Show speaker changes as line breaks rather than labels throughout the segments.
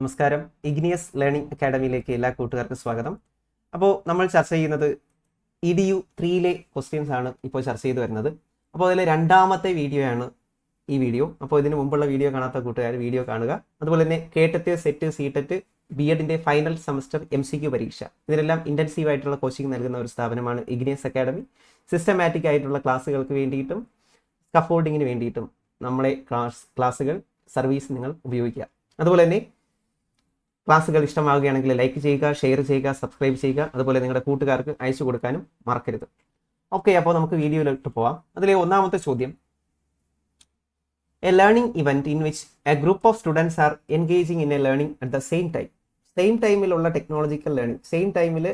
നമസ്കാരം. Igneous learning അക്കാഡമിയിലേക്ക് എല്ലാ കൂട്ടുകാർക്കും സ്വാഗതം. അപ്പോൾ നമ്മൾ ചർച്ച ചെയ്യുന്നത് EDU 3 ക്വസ്റ്റ്യൻസ് ആണ് ഇപ്പോൾ ചർച്ച ചെയ്ത് വരുന്നത്. അപ്പോൾ അതിലെ രണ്ടാമത്തെ വീഡിയോ ആണ് ഈ വീഡിയോ. അപ്പോൾ ഇതിന് മുമ്പുള്ള വീഡിയോ കാണാത്ത കൂട്ടുകാർ വീഡിയോ കാണുക. അതുപോലെ തന്നെ കേട്ടറ്റ്, സെറ്റ്, സീറ്ററ്റ്, BEdന്റെ ഫൈനൽ സെമസ്റ്റർ MCQ പരീക്ഷ, ഇതിനെല്ലാം ഇൻറ്റൻസീവ് ആയിട്ടുള്ള കോച്ചിങ് നൽകുന്ന ഒരു സ്ഥാപനമാണ് ഇഗ്നിയസ് അക്കാഡമി. സിസ്റ്റമാറ്റിക് ആയിട്ടുള്ള ക്ലാസ്സുകൾക്ക് വേണ്ടിയിട്ടും സ്കഫോൾഡിങ്ങിന് വേണ്ടിയിട്ടും നമ്മളെ ക്ലാസ്സുകൾ സർവീസ് നിങ്ങൾ ഉപയോഗിക്കുക. അതുപോലെ തന്നെ ക്ലാസ്സുകൾ ഇഷ്ടമാവുകയാണെങ്കിൽ ലൈക്ക് ചെയ്യുക, ഷെയർ ചെയ്യുക, സബ്സ്ക്രൈബ് ചെയ്യുക. അതുപോലെ നിങ്ങളുടെ കൂട്ടുകാർക്ക് അയച്ചു കൊടുക്കാനും മറക്കരുത്. ഓക്കെ, അപ്പോൾ നമുക്ക് വീഡിയോയിലോട്ട് പോവാം. അതിലെ ഒന്നാമത്തെ ചോദ്യം, a learning event in which a group of students are engaging in a learning at the same time. Same ടൈമിലുള്ള ടെക്നോളജിക്കൽ ലേണിംഗ്, സെയിം ടൈമിൽ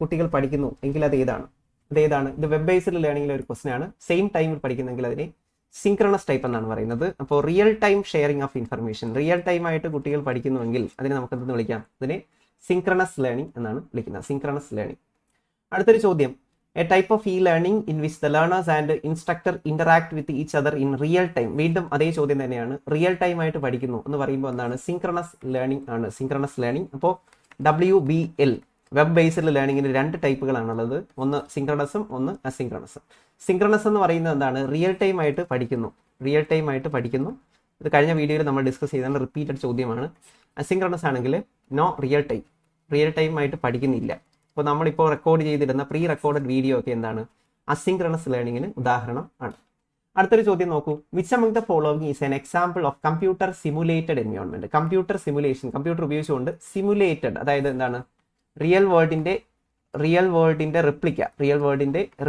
കുട്ടികൾ പഠിക്കുന്നു എങ്കിൽ അത് ഏതാണ്? ഇത് വെബ് ബേസ്ഡ് ലേണിംഗിലെ ഒരു ക്വസ്റ്റൻ ആണ്. സെയിം ടൈമിൽ പഠിക്കുന്നെങ്കിൽ അതിനെ സിങ്ക്രണസ് ടൈപ്പ് എന്നാണ് പറയുന്നത്. അപ്പോൾ real time sharing of information, real time ആയിട്ട് കുട്ടികൾ പഠിക്കുന്നുവെങ്കിൽ അതിനെ നമുക്ക് എന്തെന്ന് വിളിക്കാം? അതിനെ സിങ്ക്രണസ് ലേണിംഗ് എന്നാണ് വിളിക്കുന്നത്. Synchronous learning. അടുത്തൊരു ചോദ്യം, A type of learning in which the learners and instructor interact with each other in real time. വീണ്ടും അതേ ചോദ്യം തന്നെയാണ്. റിയൽ ടൈം ആയിട്ട് പഠിക്കുന്നു എന്ന് പറയുമ്പോൾ എന്താണ്? സിങ്ക്രണസ് ലേണിംഗ് ആണ്. Synchronous learning. അപ്പോൾ WBL വെബ് ബേസ്ഡ് ലേണിംഗിന് രണ്ട് ടൈപ്പുകളാണുള്ളത്. ഒന്ന് സിങ്ക്രണസും ഒന്ന് അസിങ്ക്രണസും. സിങ്ക്രണസ് എന്ന് പറയുന്നത് എന്താണ്? റിയൽ ടൈം ആയിട്ട് പഠിക്കുന്നു. റിയൽ ടൈം ആയിട്ട് പഠിക്കുന്നു. ഇത് കഴിഞ്ഞ വീഡിയോയിൽ നമ്മൾ ഡിസ്കസ് ചെയ്താണ്, റിപ്പീറ്റഡ് ചോദ്യമാണ്. അസിങ്ക്രണസ് ആണെങ്കിൽ no real time, real time ആയിട്ട് പഠിക്കുന്നില്ല. അപ്പോൾ നമ്മളിപ്പോൾ റെക്കോർഡ് ചെയ്തിടുന്ന പ്രീ റെക്കോർഡഡ് വീഡിയോ ഒക്കെ എന്താണ്? അസിങ്ക്രണസ് ലേണിംഗിന് ഉദാഹരണം ആണ്. അടുത്തൊരു ചോദ്യം നോക്കൂ, which among the following is an example of computer simulated environment. Computer simulation, computer ഉപയോഗിച്ചുകൊണ്ട് സിമുലേറ്റഡ്, അതായത് എന്താണ്? റിയൽ വേൾഡിന്റെ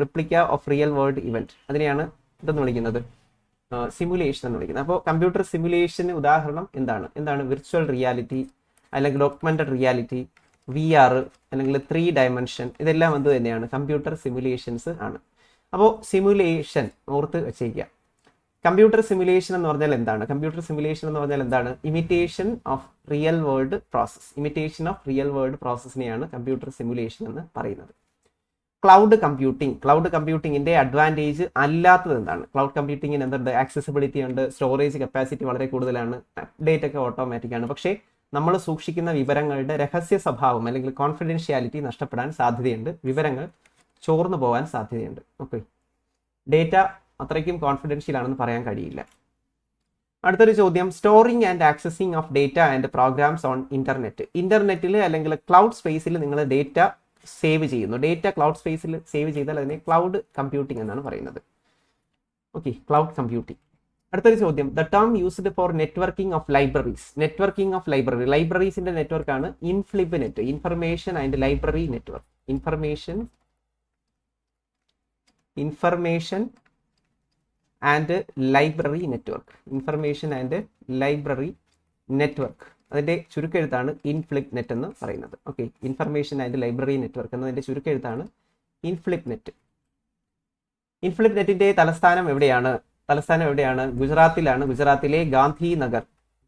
replica of real world event, അതിനെയാണ് ഇതെന്ന് വിളിക്കുന്നത് സിമുലേഷൻ എന്ന് വിളിക്കുന്നത്. അപ്പോൾ കമ്പ്യൂട്ടർ സിമുലേഷന് ഉദാഹരണം എന്താണ്? വിർച്വൽ റിയാലിറ്റി, അല്ലെങ്കിൽ ഓഗ്മെന്റഡ് റിയാലിറ്റി, VR, അല്ലെങ്കിൽ 3 ഡയമെൻഷൻ, ഇതെല്ലാം എന്ത് തന്നെയാണ്? കമ്പ്യൂട്ടർ സിമുലേഷൻസ് ആണ്. അപ്പോൾ സിമുലേഷൻ ഓർത്ത് വെച്ചേക്കുക. കമ്പ്യൂട്ടർ സിമുലേഷൻ എന്ന് പറഞ്ഞാൽ എന്താണ്? ഇമിറ്റേഷൻ ഓഫ് റിയൽ വേൾഡ് പ്രോസസ്സിനെയാണ് കമ്പ്യൂട്ടർ സിമുലേഷൻ എന്ന് പറയുന്നത്. ക്ലൗഡ് കമ്പ്യൂട്ടിങ്ങിന്റെ അഡ്വാൻറ്റേജ് അല്ലാത്തത് എന്താണ്? ക്ലൗഡ് കമ്പ്യൂട്ടിങ്ങിന് എന്തുണ്ട്? ആക്സസിബിലിറ്റി ഉണ്ട്, സ്റ്റോറേജ് കപ്പാസിറ്റി വളരെ കൂടുതലാണ്, അപ്ഡേറ്റ് ഒക്കെ ഓട്ടോമാറ്റിക് ആണ്. പക്ഷേ നമ്മൾ സൂക്ഷിക്കുന്ന വിവരങ്ങളുടെ രഹസ്യ സ്വഭാവം അല്ലെങ്കിൽ കോൺഫിഡൻഷ്യാലിറ്റി നഷ്ടപ്പെടാൻ സാധ്യതയുണ്ട്. വിവരങ്ങൾ ചോർന്നു പോകാൻ സാധ്യതയുണ്ട്. ഓക്കെ, ഡേറ്റ അത്രയ്ക്കും കോൺഫിഡൻഷ്യൽ ആണെന്ന് പറയാൻ കഴിയില്ല. അടുത്തൊരു ചോദ്യം, storing and accessing of data and programs on ഇന്റർനെറ്റിൽ അല്ലെങ്കിൽ ക്ലൗഡ് സ്പേസിൽ നിങ്ങൾ ഡേറ്റ സേവ് ചെയ്യുന്നു. ഡേറ്റ ക്ലൗഡ് സ്പേസിൽ സേവ് ചെയ്താൽ അതിനെ ക്ലൗഡ് കമ്പ്യൂട്ടിംഗ് എന്നാണ് പറയുന്നത്. Okay, cloud computing. അടുത്തൊരു ചോദ്യം, the term used for networking of libraries. ലൈബ്രറീസിന്റെ നെറ്റ്വർക്കാണ് INFLIBNET, information and library network. Information and library network, അതിന്റെ ചുരുക്കെഴുത്താണ് ഇൻഫ്ലിബ്നെറ്റ് എന്ന് പറയുന്നത്. Okay, information and library network എന്നതിന്റെ ചുരുക്കെഴുത്താണ് ഇൻഫ്ലിബ്നെറ്റ്. ഇൻഫ്ലിബ്നെറ്റിന്റെ തലസ്ഥാനം എവിടെയാണ്? ഗുജറാത്തിലാണ്. ഗുജറാത്തിലെ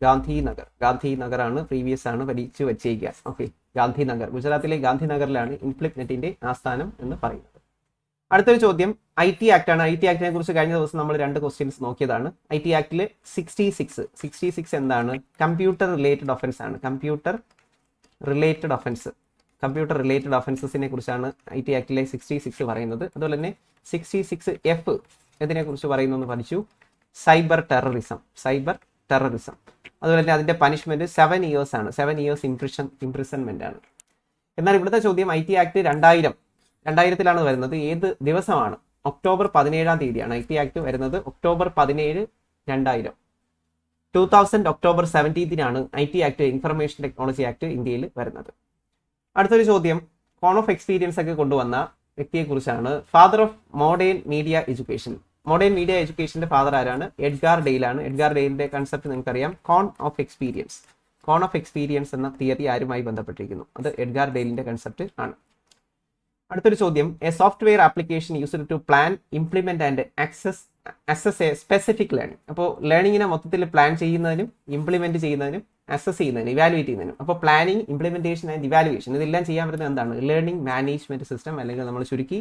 ഗാന്ധിനഗർ ആണ്. പ്രീവിയസ് ആണ്, പഠിച്ചു വച്ചേക്കുക. ഓക്കെ, ഗുജറാത്തിലെ ഗാന്ധിനഗറിലാണ് ഇൻഫ്ലിബ്നെറ്റിന്റെ ആസ്ഥാനം എന്ന് പറയുന്നത്. അടുത്തൊരു ചോദ്യം, IT ആക്ട് ആണ്. IT ആക്ടിനെ കുറിച്ച് കഴിഞ്ഞ ദിവസം നമ്മൾ 2 ക്വസ്റ്റ്യൻസ് നോക്കിയതാണ്. IT ആക്ടിൽ 66 എന്താണ്? കമ്പ്യൂട്ടർ റിലേറ്റഡ് ഒഫൻസ് ആണ്. കമ്പ്യൂട്ടർ റിലേറ്റഡ് ഒഫൻസസിനെ കുറിച്ചാണ് IT ആക്ടിലെ 66 പറയുന്നത്. അതുപോലെ തന്നെ 66F ഇതിനെ കുറിച്ച് പറയുന്നു എന്ന് പഠിച്ചു. Cyber terrorism. അതുപോലെ തന്നെ അതിന്റെ പനിഷ്മെന്റ് 7 years ആണ്. 7 years ഇംപ്രിസൺമെന്റ് ആണ്. എന്നാൽ ഇവിടുത്തെ ചോദ്യം, IT ആക്ട് 2000-ലാണ് വരുന്നത്. ഏത് ദിവസമാണ്? ഒക്ടോബർ 17-ാം തീയതിയാണ് IT ആക്ട് വരുന്നത്. ഒക്ടോബർ 17, 2000 ഒക്ടോബർ 17-നാണ് IT act, information technology act ഇന്ത്യയിൽ വരുന്നത്. അടുത്തൊരു ചോദ്യം, കോൺ ഓഫ് എക്സ്പീരിയൻസ് ഒക്കെ കൊണ്ടുവന്ന വ്യക്തിയെ കുറിച്ചാണ്. Father of modern media education. എഡ്യൂക്കേഷന്റെ ഫാദർ ആരാണ്? Edgar Dale. എഡ്ഗാർ ഡെയിലിന്റെ കൺസെപ്റ്റ് നിങ്ങൾക്കറിയാം, കോൺ ഓഫ് എക്സ്പീരിയൻസ് എന്ന തിയറി ആരുമായി ബന്ധപ്പെട്ടിരിക്കുന്നു? അത് എഡ്ഗാർ ഡെയിലിന്റെ കൺസെപ്റ്റ് ആണ്. അടുത്തൊരു ചോദ്യം, a software application used to plan, implement and assess a specific learning. അപ്പോൾ ലേണിങ്ങിനെ മൊത്തത്തിൽ പ്ലാൻ ചെയ്യുന്നതിനും ഇംപ്ലിമെന്റ് ചെയ്യുന്നതിനും അസസ് ചെയ്യുന്നതിനും ഇവാലുവേറ്റ് ചെയ്യുന്നതിനും. അപ്പോൾ പ്ലാനിങ്, ഇംപ്ലിമെന്റേഷൻ ആൻഡ് ഇവാലുവേഷൻ ഇതെല്ലാം ചെയ്യാൻ പറ്റുന്നത് എന്താണ്? ലേണിംഗ് മാനേജ്മെന്റ് സിസ്റ്റം, അല്ലെങ്കിൽ നമ്മൾ ചുരുക്കി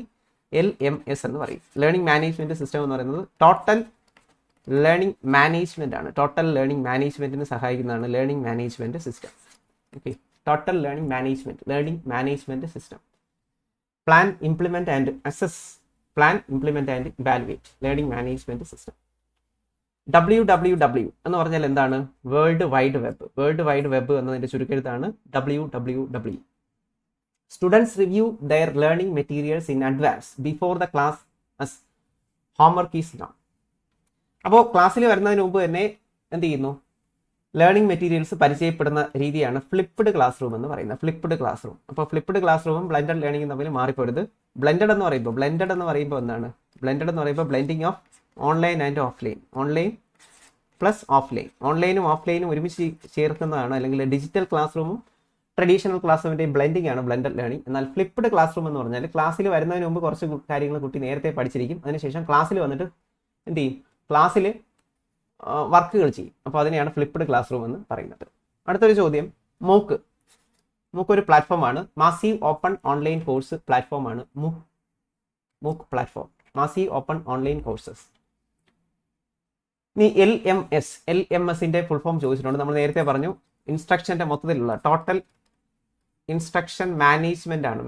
LMS എന്ന് പറയും. ലേണിംഗ് മാനേജ്മെന്റ് സിസ്റ്റം എന്ന് പറയുന്നത് ടോട്ടൽ ലേണിംഗ് മാനേജ്മെന്റ് ആണ്. ടോട്ടൽ ലേണിംഗ് മാനേജ്മെന്റിന് സഹായിക്കുന്നതാണ് learning management system. Okay, total learning management system. Plan, implement and assess. Plan, implement and evaluate. Learning management system. WWW എന്ന് പറഞ്ഞാൽ എന്താണ്? World wide web. World wide web എന്നതിന്റെ ചുരുക്കെഴുത്താണ് WWW. Students review their learning materials in advance before the class as homework is done. അപ്പോൾ ക്ലാസ്സിൽ വരുന്നതിന് മുമ്പ് തന്നെ എന്ത് ചെയ്യുന്നു? ലേണിംഗ് മെറ്റീരിയൽസ് പരിചയപ്പെടുന്ന രീതിയാണ് ഫ്ലിപ്പ്ഡ് ക്ലാസ് റൂം എന്ന് പറയുന്നത്. ഫ്ലിപ്പ്ഡ് ക്ലാസ് റൂം. അപ്പോൾ ഫ്ലിപ്പ്ഡ് ക്ലാസ് റൂമും ബ്ലെൻഡഡ് ലേണിംഗും തമ്മിൽ മാറിപ്പോരുത്. ബ്ലെൻഡഡ് എന്ന് പറയുമ്പോൾ എന്താണ്? ബ്ലെൻഡഡ് എന്ന് പറയുമ്പോൾ blending of online and offline. Online plus offline. ഓൺലൈനും ഓഫ്ലൈനും ഒരുമിച്ച് ചേർക്കുന്നതാണ്, അല്ലെങ്കിൽ ഡിജിറ്റൽ ക്ലാസ് റൂമും ട്രഡീഷണൽ ക്ലാസ് റൂമിൻ്റെയും ബ്ലെൻഡിങ് ആണ് ബ്ലെൻഡഡ് ലേണിംഗ്. എന്നാൽ ഫ്ലിപ്പ്ഡ് ക്ലാസ് റൂം എന്ന് പറഞ്ഞാൽ ക്ലാസ്സിൽ വരുന്നതിന് മുമ്പ് കുറച്ച് കാര്യങ്ങൾ കുട്ടി നേരത്തെ പഠിച്ചിരിക്കും. അതിനുശേഷം ക്ലാസ്സിൽ വന്നിട്ട് എന്ത് ചെയ്യും? ക്ലാസ്സിൽ വർക്കുകൾ ചെയ്യും. അപ്പോൾ അതിനെയാണ് ഫ്ലിപ്പ്ഡ് ക്ലാസ് റൂം എന്ന് പറയുന്നത്. അടുത്തൊരു ചോദ്യം, മൂക്ക്. മൂക്ക് ഒരു പ്ലാറ്റ്ഫോമാണ്. മാസീവ് ഓപ്പൺ ഓൺലൈൻ കോഴ്സ് പ്ലാറ്റ്ഫോമാണ് മൂക്ക് platform. Massive open online courses. ഇനി LMSന്റെ ഫുൾ ഫോം ചോദിച്ചിട്ടുണ്ട്. നമ്മൾ നേരത്തെ പറഞ്ഞു ഇൻസ്ട്രക്ഷന്റെ മൊത്തത്തിലുള്ള ടോട്ടൽ ഇൻസ്ട്രക്ഷൻ മാനേജ്മെന്റ് ആണ്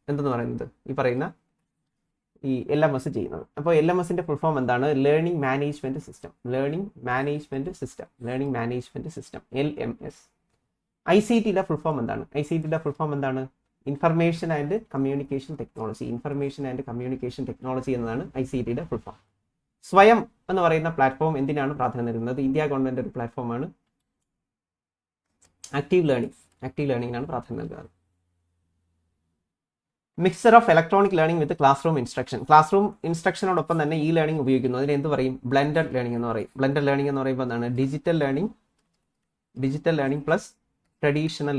എന്തെന്ന് പറയുന്നത് ഈ പറയുന്ന ഈ LMS ചെയ്യുന്നത്. അപ്പോൾ LMSന്റെ ഫുൾ ഫോം എന്താണ്? Learning management system. LMS. ICTയുടെ ഫുൾ ഫോം എന്താണ്? ഇൻഫർമേഷൻ ആൻഡ് കമ്മ്യൂണിക്കേഷൻ ടെക്നോളജി എന്നതാണ് ICTയുടെ ഫുൾ ഫോം. സ്വയം എന്ന് പറയുന്ന പ്ലാറ്റ്ഫോം എന്തിനാണ് പ്രാധാന്യം നൽകുന്നത്? ഇന്ത്യ ഗവൺമെന്റ് ഒരു പ്ലാറ്റ്ഫോമാണ്. ആക്റ്റീവ് ലേണിംഗിനാണ് പ്രാധാന്യം നൽകുന്നത്. Mixer of electronic learning with classroom instruction. Classroom ഇൻസ്ട്രക്ഷനോടൊപ്പം തന്നെ ഈ ലേണിംഗ് ഉപയോഗിക്കുന്നു. അതിന് എന്ത് പറയും? ബ്ലെൻഡഡ് ലേണിംഗ് എന്ന് പറയും. ബ്ലെൻഡഡ് ലേണിംഗ് എന്ന് പറയുമ്പോൾ എന്താണ്? ഡിജിറ്റൽ ലേണിംഗ് പ്ലസ് ട്രഡീഷണൽ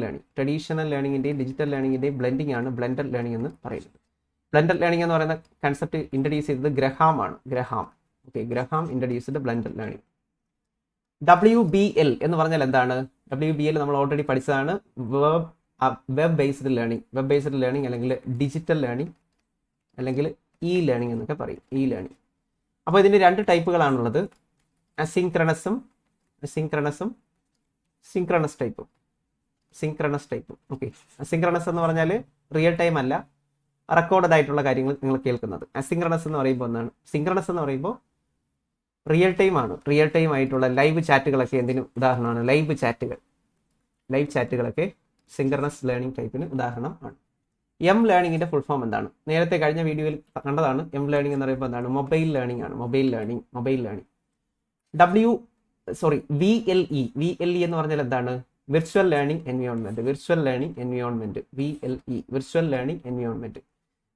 ലേണിംഗിന്റെയും ഡിജിറ്റൽ ലേണിംഗിന്റെയും ബ്ലെൻഡിംഗ് ആണ് ബ്ലെൻഡഡ് ലേണിംഗ് എന്ന് പറയുന്നത്. ബ്ലെൻഡഡ് ലേണിംഗ് എന്ന് പറയുന്ന കൺസെപ്റ്റ് ഇൻട്രൊഡ്യൂസ് ചെയ്തത് ഗ്രഹാം ആണ്. Graham introduced blended learning. WBL എന്ന് പറഞ്ഞാൽ എന്താണ്? WBL നമ്മൾ ഓൾറെഡി പഠിച്ചതാണ്. വെബ് ബേസ്ഡ് ലേണിംഗ് അല്ലെങ്കിൽ ഡിജിറ്റൽ ലേണിംഗ് അല്ലെങ്കിൽ ലേണിംഗ് എന്നൊക്കെ പറയും. അപ്പോൾ ഇതിന്റെ രണ്ട് ടൈപ്പുകളാണുള്ളത്. അസിൻക്രണസും സിൻക്രണസ് ടൈപ്പും. ഓക്കെ, അസിൻക്രണസ് എന്ന് പറഞ്ഞാൽ റിയൽ ടൈം അല്ല, റെക്കോർഡഡ് ആയിട്ടുള്ള കാര്യങ്ങൾ നിങ്ങൾ കേൾക്കുന്നത്. അസിൻക്രണസ് എന്ന് പറയുമ്പോൾ എന്താണ്? സിൻക്രണസ് എന്ന് പറയുമ്പോൾ റിയൽ ടൈം ആയിട്ടുള്ള ലൈവ് ചാറ്റുകളൊക്കെ എന്തിനും ഉദാഹരണമാണ്? ലൈവ് ചാറ്റുകളൊക്കെ സിൻക്രണസ് ലേണിംഗ് ടൈപ്പിന് ഉദാഹരണമാണ്. ലേണിംഗിന്റെ ഫുൾ ഫോം എന്താണ്? നേരത്തെ കഴിഞ്ഞ വീഡിയോയിൽ കണ്ടതാണ്. ലേണിംഗ് എന്ന് പറയുമ്പോൾ എന്താണ്? മൊബൈൽ ലേണിംഗ് ആണ്. VLE എന്ന് പറഞ്ഞാൽ എന്താണ്? Virtual learning environment.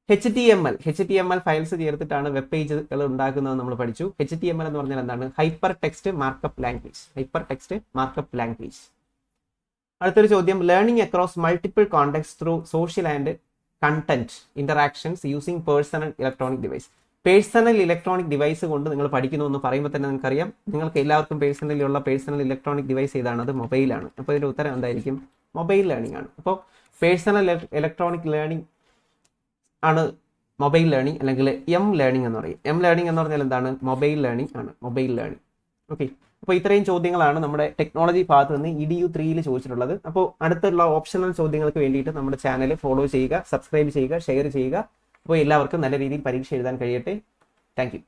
HTML files ചേർത്തിട്ടാണ് വെബ് പേജുകൾ ഉണ്ടാക്കുന്നത് നമ്മൾ പഠിച്ചു. HTML എന്ന് പറഞ്ഞാൽ എന്താണ്? Hyper text markup language. അടുത്തൊരു ചോദ്യം, learning across multiple context through social and content interactions using personal electronic device കൊണ്ട് നിങ്ങൾ പഠിക്കുന്നു എന്ന് പറയുമ്പോൾ തന്നെ നിങ്ങൾക്കറിയാം, നിങ്ങൾക്ക് എല്ലാവർക്കും പേഴ്സണൽ ഇലക്ട്രോണിക് ഡിവൈസ് ഏതാണ്? അത് മൊബൈലാണ്. അപ്പോൾ ഇതിന്റെ ഉത്തരം എന്തായിരിക്കും? മൊബൈൽ ലേണിംഗ് ആണ്. അപ്പോൾ പേഴ്സണൽ ഇലക്ട്രോണിക് ലേണിംഗ് ആണ് മൊബൈൽ ലേണിംഗ്, അല്ലെങ്കിൽ ലേണിംഗ് എന്ന് പറയും. ലേണിംഗ് എന്ന് പറഞ്ഞാൽ എന്താണ്? മൊബൈൽ ലേണിംഗ് ആണ്. ഓക്കെ, അപ്പോൾ ഇത്രയും ചോദ്യങ്ങളാണ് നമ്മുടെ ടെക്നോളജി ഭാഗത്ത് നിന്ന് EDU 3 ചോദിച്ചിട്ടുള്ളത്. അപ്പോൾ അടുത്തുള്ള ഓപ്ഷണൽ ചോദ്യങ്ങൾക്ക് വേണ്ടിയിട്ട് നമ്മുടെ ചാനൽ ഫോളോ ചെയ്യുക, സബ്സ്ക്രൈബ് ചെയ്യുക, ഷെയർ ചെയ്യുക. അപ്പോൾ എല്ലാവർക്കും നല്ല രീതിയിൽ പരീക്ഷ എഴുതാൻ കഴിയട്ടെ. Thank you.